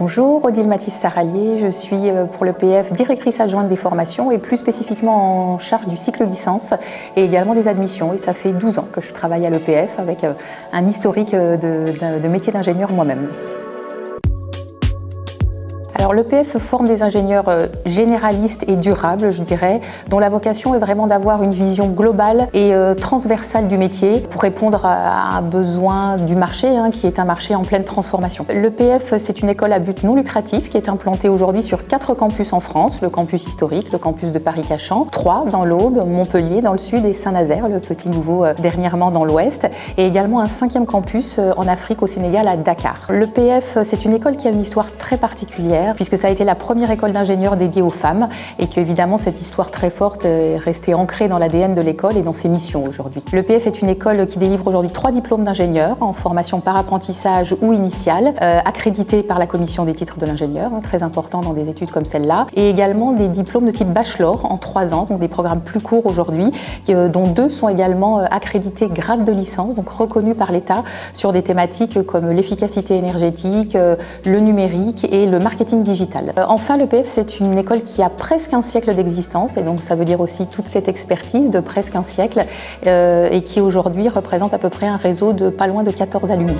Bonjour, Odile Mathis-Saralier, je suis pour l'EPF directrice adjointe des formations et plus spécifiquement en charge du cycle licence et également des admissions. Et ça fait 12 ans que je travaille à l'EPF avec un historique de métier d'ingénieur moi-même. Alors l'EPF forme des ingénieurs généralistes et durables, je dirais, dont la vocation est vraiment d'avoir une vision globale et transversale du métier pour répondre à un besoin du marché, qui est un marché en pleine transformation. L'EPF, c'est une école à but non lucratif qui est implantée aujourd'hui sur 4 campus en France, le campus historique, le campus de Paris-Cachan, 3 dans l'Aube, Montpellier dans le sud et Saint-Nazaire, le petit nouveau dernièrement dans l'ouest, et également un 5e campus en Afrique, au Sénégal, à Dakar. L'EPF, c'est une école qui a une histoire très particulière, puisque ça a été la première école d'ingénieurs dédiée aux femmes et qu'évidemment cette histoire très forte est restée ancrée dans l'ADN de l'école et dans ses missions aujourd'hui. L'EPF est une école qui délivre aujourd'hui 3 diplômes d'ingénieurs en formation par apprentissage ou initiale, accrédités par la commission des titres de l'ingénieur, très important dans des études comme celle-là, et également des diplômes de type bachelor en 3 ans, donc des programmes plus courts aujourd'hui, dont 2 sont également accrédités grade de licence, donc reconnus par l'État sur des thématiques comme l'efficacité énergétique, le numérique et le marketing digital. Enfin, l'EPF, c'est une école qui a presque un siècle d'existence, et donc ça veut dire aussi toute cette expertise de presque un siècle, et qui aujourd'hui représente à peu près un réseau de pas loin de 14 alumni.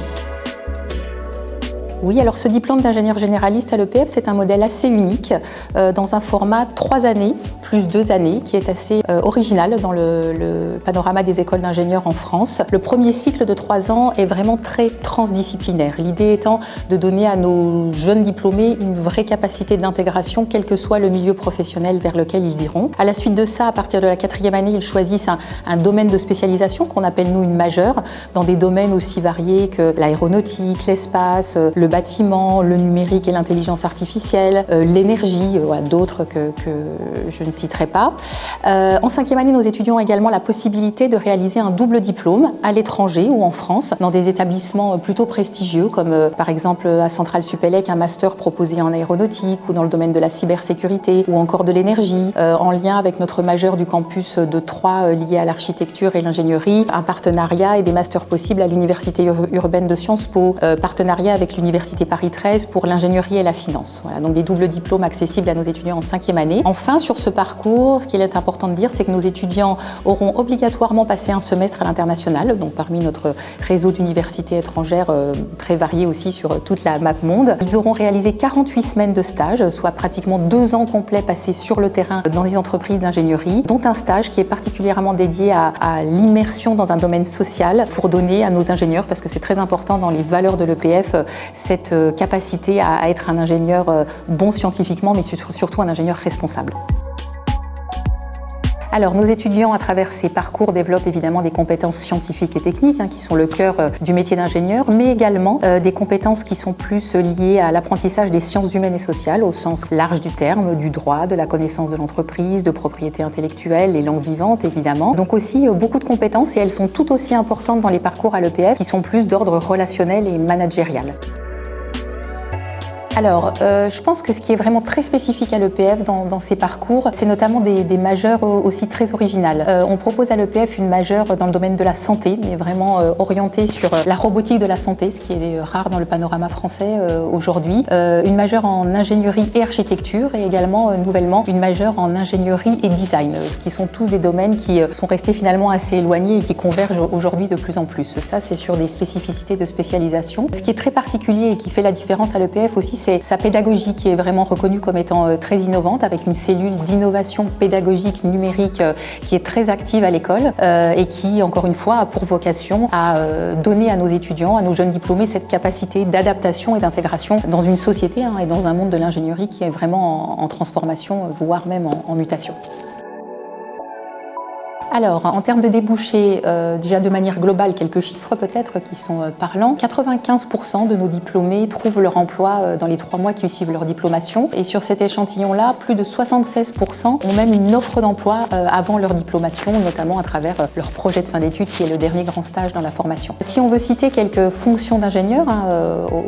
Oui, alors ce diplôme d'ingénieur généraliste à l'EPF, c'est un modèle assez unique dans un format 3 années plus 2 années qui est assez original dans le panorama des écoles d'ingénieurs en France. Le premier cycle de 3 ans est vraiment très transdisciplinaire. L'idée étant de donner à nos jeunes diplômés une vraie capacité d'intégration, quel que soit le milieu professionnel vers lequel ils iront. À la suite de ça, à partir de la 4e année, ils choisissent un domaine de spécialisation qu'on appelle nous une majeure, dans des domaines aussi variés que l'aéronautique, l'espace, le bâtiment, le numérique et l'intelligence artificielle, l'énergie, d'autres que je ne citerai pas. En 5e année, nos étudiants ont également la possibilité de réaliser un double diplôme à l'étranger ou en France, dans des établissements plutôt prestigieux, comme par exemple à Centrale Supélec, un master proposé en aéronautique ou dans le domaine de la cybersécurité ou encore de l'énergie, en lien avec notre majeur du campus de Troyes lié à l'architecture et l'ingénierie, un partenariat et des masters possibles à l'université urbaine de Sciences Po, partenariat avec l'université Paris 13 pour l'ingénierie et la finance. Voilà, donc des doubles diplômes accessibles à nos étudiants en 5e année. Enfin, sur ce parcours, ce qu'il est important de dire, c'est que nos étudiants auront obligatoirement passé un semestre à l'international, donc parmi notre réseau d'universités étrangères très varié aussi sur toute la map monde. Ils auront réalisé 48 semaines de stage, soit pratiquement 2 ans complets passés sur le terrain dans des entreprises d'ingénierie, dont un stage qui est particulièrement dédié à l'immersion dans un domaine social pour donner à nos ingénieurs, parce que c'est très important dans les valeurs de l'EPF, cette capacité à être un ingénieur bon scientifiquement, mais surtout un ingénieur responsable. Alors, nos étudiants, à travers ces parcours, développent évidemment des compétences scientifiques et techniques, qui sont le cœur du métier d'ingénieur, mais également des compétences qui sont plus liées à l'apprentissage des sciences humaines et sociales, au sens large du terme, du droit, de la connaissance de l'entreprise, de propriété intellectuelle, les langues vivantes, évidemment. Donc aussi beaucoup de compétences, et elles sont tout aussi importantes dans les parcours à l'EPF, qui sont plus d'ordre relationnel et managérial. Alors, je pense que ce qui est vraiment très spécifique à l'EPF dans ces parcours, c'est notamment des majeures aussi très originales. On propose à l'EPF une majeure dans le domaine de la santé, mais vraiment orientée sur la robotique de la santé, ce qui est rare dans le panorama français aujourd'hui. Une majeure en ingénierie et architecture, et également nouvellement une majeure en ingénierie et design, qui sont tous des domaines qui sont restés finalement assez éloignés et qui convergent aujourd'hui de plus en plus. Ça, c'est sur des spécificités de spécialisation. Ce qui est très particulier et qui fait la différence à l'EPF aussi, c'est sa pédagogie qui est vraiment reconnue comme étant très innovante, avec une cellule d'innovation pédagogique numérique qui est très active à l'école et qui, encore une fois, a pour vocation à donner à nos étudiants, à nos jeunes diplômés, cette capacité d'adaptation et d'intégration dans une société et dans un monde de l'ingénierie qui est vraiment en transformation, voire même en mutation. Alors, en termes de débouchés, déjà de manière globale, quelques chiffres peut-être qui sont parlants. 95% de nos diplômés trouvent leur emploi dans les 3 mois qui suivent leur diplomation. Et sur cet échantillon-là, plus de 76% ont même une offre d'emploi avant leur diplomation, notamment à travers leur projet de fin d'études, qui est le dernier grand stage dans la formation. Si on veut citer quelques fonctions d'ingénieurs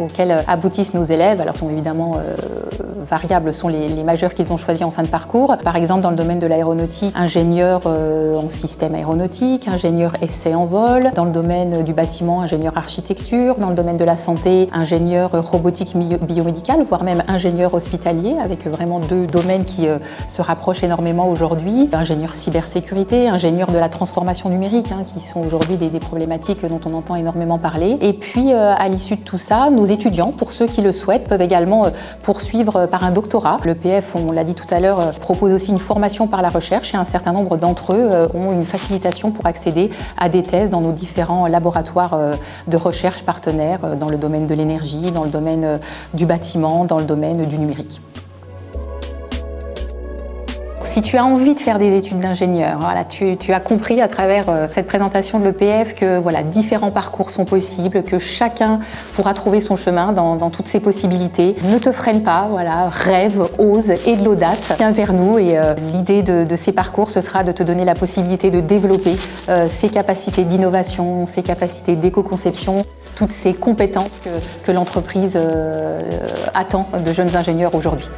auxquelles aboutissent nos élèves, alors sont évidemment variables sont les majeurs qu'ils ont choisis en fin de parcours. Par exemple, dans le domaine de l'aéronautique, ingénieur en système aéronautique, ingénieur essai en vol, dans le domaine du bâtiment, ingénieur architecture, dans le domaine de la santé, ingénieur robotique biomédicale, voire même ingénieur hospitalier, avec vraiment deux domaines qui se rapprochent énormément aujourd'hui, ingénieur cybersécurité, ingénieur de la transformation numérique, qui sont aujourd'hui des problématiques dont on entend énormément parler. Et puis, à l'issue de tout ça, nos étudiants, pour ceux qui le souhaitent, peuvent également poursuivre par un doctorat. L'EPF, on l'a dit tout à l'heure, propose aussi une formation par la recherche et un certain nombre d'entre eux ont une facilitation pour accéder à des thèses dans nos différents laboratoires de recherche partenaires dans le domaine de l'énergie, dans le domaine du bâtiment, dans le domaine du numérique. Si tu as envie de faire des études d'ingénieur, voilà, tu as compris à travers cette présentation de l'EPF que voilà, différents parcours sont possibles, que chacun pourra trouver son chemin dans toutes ses possibilités. Ne te freine pas, voilà, rêve, ose et de l'audace. Viens vers nous et l'idée de ces parcours, ce sera de te donner la possibilité de développer ses capacités d'innovation, ses capacités d'éco-conception, toutes ces compétences que l'entreprise attend de jeunes ingénieurs aujourd'hui.